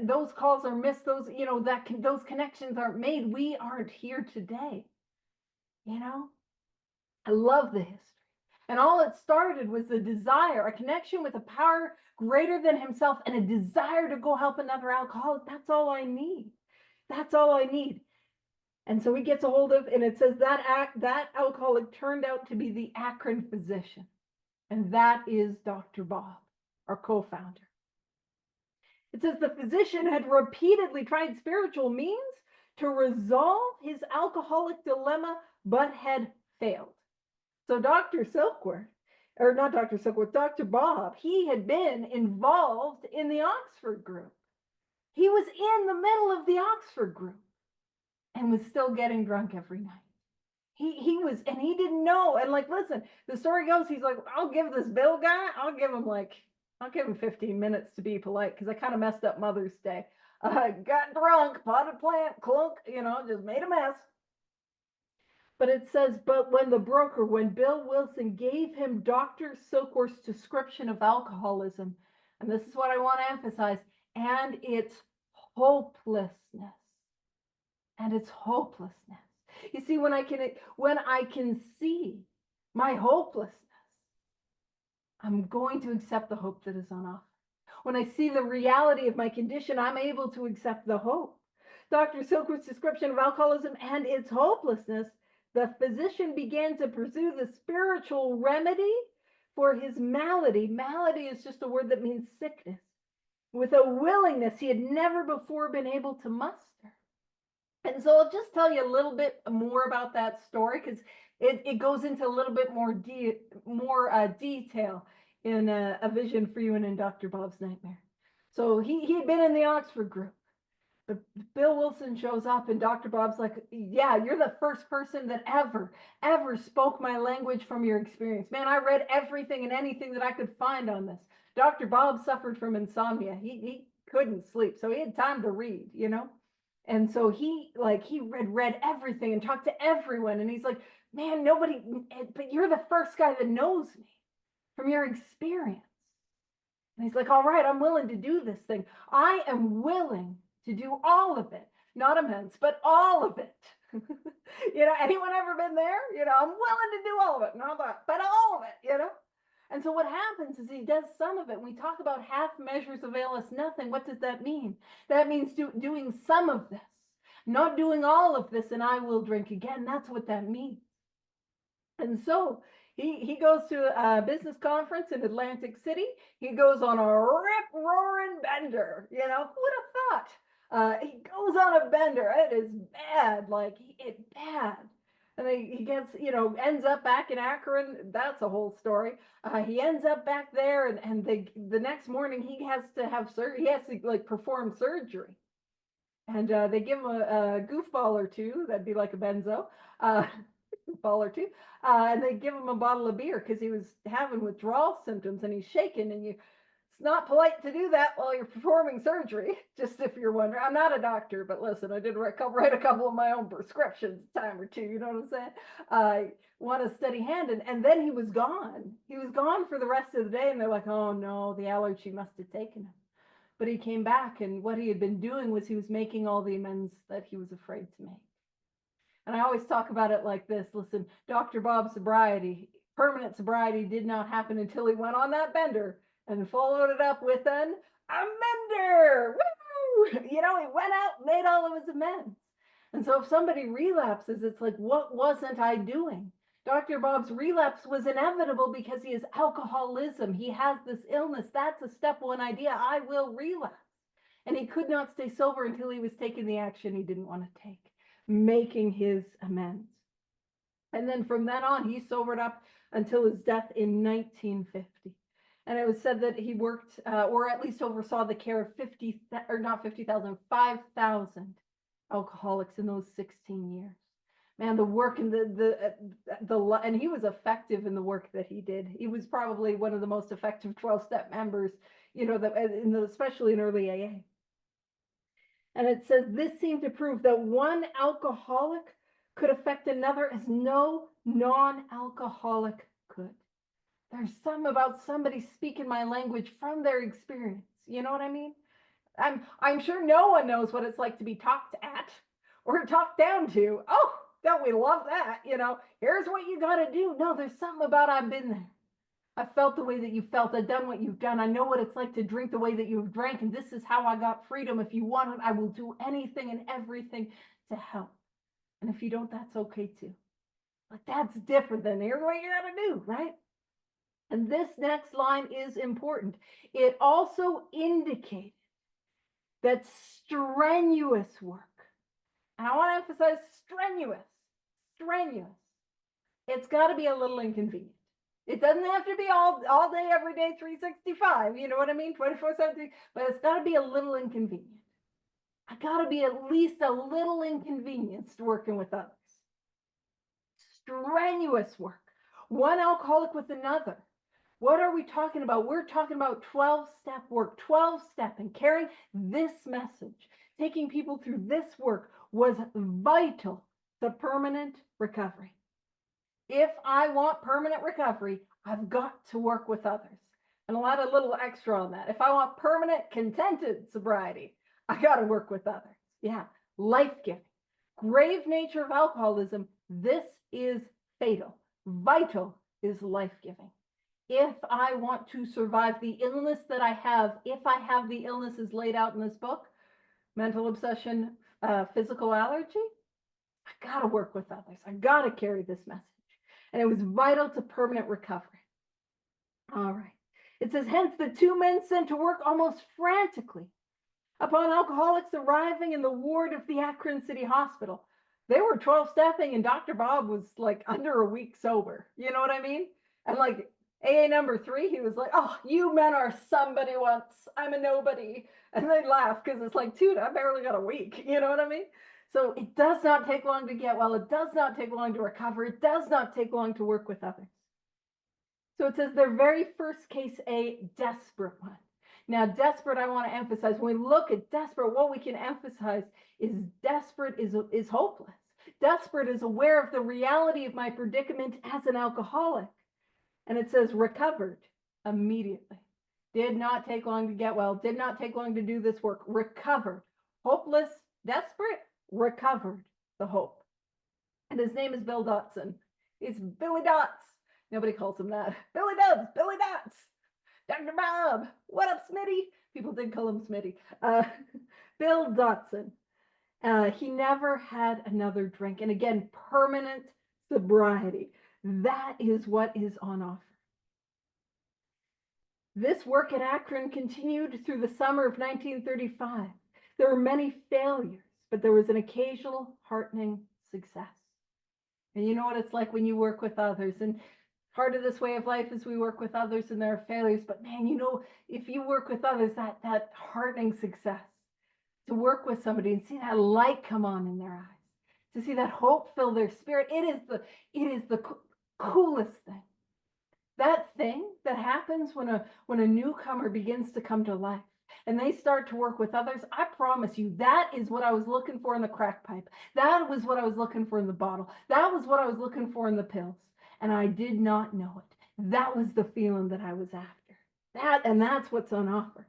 those calls are missed. Those, you know, those connections aren't made. We aren't here today. You know, I love the history. And all it started was a desire, a connection with a power greater than himself, and a desire to go help another alcoholic. That's all I need. That's all I need. And so he gets a hold of, and it says that alcoholic turned out to be the Akron physician. And that is Dr. Bob, our co-founder. It says the physician had repeatedly tried spiritual means to resolve his alcoholic dilemma, but had failed. So Dr. Bob, he had been involved in the Oxford group. He was in the middle of the Oxford group and was still getting drunk every night. He was, and he didn't know. And like, listen, the story goes, he's like, I'll give this Bill guy, I'll give him 15 minutes to be polite, because I kind of messed up Mother's Day. Got drunk, potted plant, clunk, you know, just made a mess. But it says, but when Bill Wilson gave him Dr. Silkworth's description of alcoholism, and this is what I want to emphasize, and its hopelessness. And its hopelessness. You see, when I can see my hopelessness, I'm going to accept the hope that is on offer. When I see the reality of my condition, I'm able to accept the hope. Dr. Silkworth's description of alcoholism and its hopelessness, the physician began to pursue the spiritual remedy for his malady. Malady is just a word that means sickness, with a willingness he had never before been able to muster. And so I'll just tell you a little bit more about that story, because it goes into a little bit more detail in A Vision for You and in Dr. Bob's Nightmare. So he had been in the Oxford group. But Bill Wilson shows up, and Dr. Bob's like, yeah, you're the first person that ever spoke my language from your experience. Man, I read everything and anything that I could find on this. Dr. Bob suffered from insomnia. He couldn't sleep, so he had time to read, you know? And so he read everything and talked to everyone. And he's like, man, nobody, but you're the first guy that knows me from your experience. And he's like, all right, I'm willing to do this thing. I am willing to do all of it, not amends, but all of it. You know, anyone ever been there? You know, I'm willing to do all of it, not that, but all of it, you know? And so what happens is he does some of it. We talk about half measures avail us nothing. What does that mean? That means doing some of this, not doing all of this, and I will drink again. That's what that means. And so he goes to a business conference in Atlantic City. He goes on a rip-roaring bender. You know, who would have thought? He goes on a bender. It is bad, it's bad. And he gets, you know, ends up back in Akron. That's a whole story. He ends up back there, and the next morning he has to have surgery. He has to like perform surgery, and they give him a goofball or two. That'd be like a benzo, goofball or two, and they give him a bottle of beer because he was having withdrawal symptoms and he's shaking. And it's not polite to do that while you're performing surgery. Just if you're wondering, I'm not a doctor, but listen, I did write a couple of my own prescriptions a time or two. You know what I'm saying? I want a steady hand. And then he was gone. He was gone for the rest of the day. And they're like, oh no, the allergy must have taken him. But he came back, and what he had been doing was he was making all the amends that he was afraid to make. And I always talk about it like this. Listen, Dr. Bob's sobriety, permanent sobriety, did not happen until he went on that bender and followed it up with an amender. Woo! You know, he went out, made all of his amends. And so if somebody relapses, it's like, what wasn't I doing? Dr. Bob's relapse was inevitable because he has alcoholism. He has this illness. That's a step one idea. I will relapse. And he could not stay sober until he was taking the action he didn't want to take, making his amends. And then from then on, he sobered up until his death in 1950. And it was said that he worked, or at least oversaw the care of 5,000 alcoholics in those 16 years. man, the work and and he was effective in the work that he did. He was probably one of the most effective 12-step members, especially in early AA. And it says this seemed to prove that one alcoholic could affect another as no non-alcoholic could. There's something about somebody speaking my language from their experience. You know what I mean? I'm sure no one knows what it's like to be talked at or talked down to. Oh, don't we love that? Here's what you got to do. No, there's something about I've been there. I felt the way that you felt. I've done what you've done. I know what it's like to drink the way that you've drank. And this is how I got freedom. If you want it, I will do anything and everything to help. And if you don't, that's okay too. But that's different than here's what you got to do, right? And this next line is important. It also indicated that strenuous work, and I want to emphasize strenuous. It's got to be a little inconvenient. It doesn't have to be all day, every day, 365. You know what I mean? 24/7, but it's got to be a little inconvenient. I got to be at least a little inconvenienced working with others. Strenuous work. One alcoholic with another. What are we talking about? We're talking about 12-step work, 12-step, and carrying this message, taking people through this work was vital to permanent recovery. If I want permanent recovery, I've got to work with others. And a lot of little extra on that. If I want permanent, contented sobriety, I got to work with others. Yeah, life-giving. Grave nature of alcoholism, this is fatal. Vital is life-giving. If I want to survive the illness that I have, if I have the illnesses laid out in this book, mental obsession, physical allergy, I got to work with others. I got to carry this message. And it was vital to permanent recovery. All right. It says, hence the two men sent to work almost frantically upon alcoholics arriving in the ward of the Akron City Hospital. They were 12-stepping and Dr. Bob was like under a week sober. You know what I mean? And like AA number 3, he was like, oh, you men are somebody once. I'm a nobody. And they laugh because it's like, dude, I barely got a week. You know what I mean? So it does not take long to get well. It does not take long to recover. It does not take long to work with others. So it says their very first case, a desperate one. Now, desperate, I want to emphasize, when we look at desperate, what we can emphasize is desperate is hopeless. Desperate is aware of the reality of my predicament as an alcoholic. And it says recovered immediately. Did not take long to get well. Did not take long to do this work. Recovered. Hopeless, desperate, recovered the hope. And his name is Bill Dotson. He's Billy Dots. Nobody calls him that. Billy Dubs, Billy Dots. Dr. Bob, what up, Smitty? People did call him Smitty. Bill Dotson. He never had another drink. And again, permanent sobriety. That is what is on offer. This work at Akron continued through the summer of 1935. There were many failures, but there was an occasional heartening success. And you know what it's like when you work with others. And part of this way of life is we work with others and there are failures. But man, if you work with others, that heartening success, to work with somebody and see that light come on in their eyes, to see that hope fill their spirit, it is the coolest thing. That thing that happens when a newcomer begins to come to life and they start to work with others, I promise you, that is what I was looking for in the crack pipe. That was what I was looking for in the bottle. That was what I was looking for in the pills. And I did not know it. That was the feeling that I was after. That's what's on offer.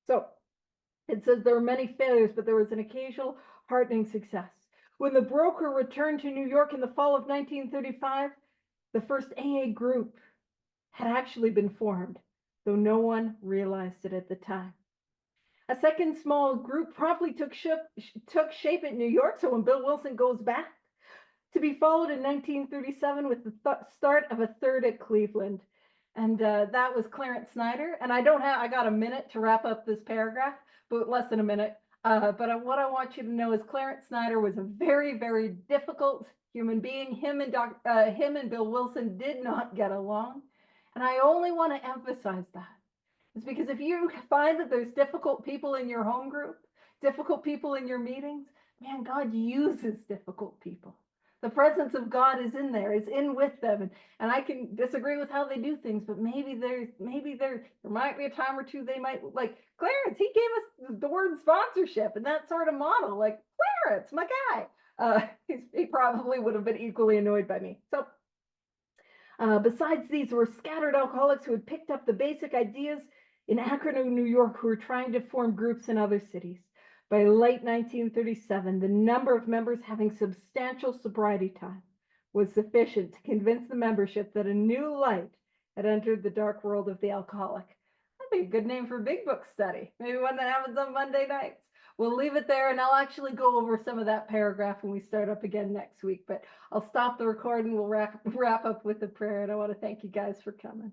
So it says there were many failures, but there was an occasional heartening success. When the broker returned to New York in the fall of 1935, the first AA group had actually been formed, though no one realized it at the time. A second small group promptly took shape at New York, so when Bill Wilson goes back, to be followed in 1937 with the start of a third at Cleveland. And that was Clarence Snyder. And I got a minute to wrap up this paragraph, but less than a minute. But what I want you to know is Clarence Snyder was a very, very difficult human being. Him and Bill Wilson did not get along. And I only want to emphasize that. It's because if you find that there's difficult people in your home group, difficult people in your meetings, man, God uses difficult people. The presence of God is in there, is in with them. And I can disagree with how they do things, but maybe there might be a time or two they might, like Clarence, he gave us the word sponsorship and that sort of model. Like, Clarence, my guy. He probably would have been equally annoyed by me. So besides these were scattered alcoholics who had picked up the basic ideas in Akron or New York, who were trying to form groups in other cities. By late 1937, the number of members having substantial sobriety time was sufficient to convince the membership that a new light had entered the dark world of the alcoholic. That'd be a good name for a big book study. Maybe one that happens on Monday nights. We'll leave it there, and I'll actually go over some of that paragraph when we start up again next week. But I'll stop the recording. We'll wrap up with a prayer, and I want to thank you guys for coming.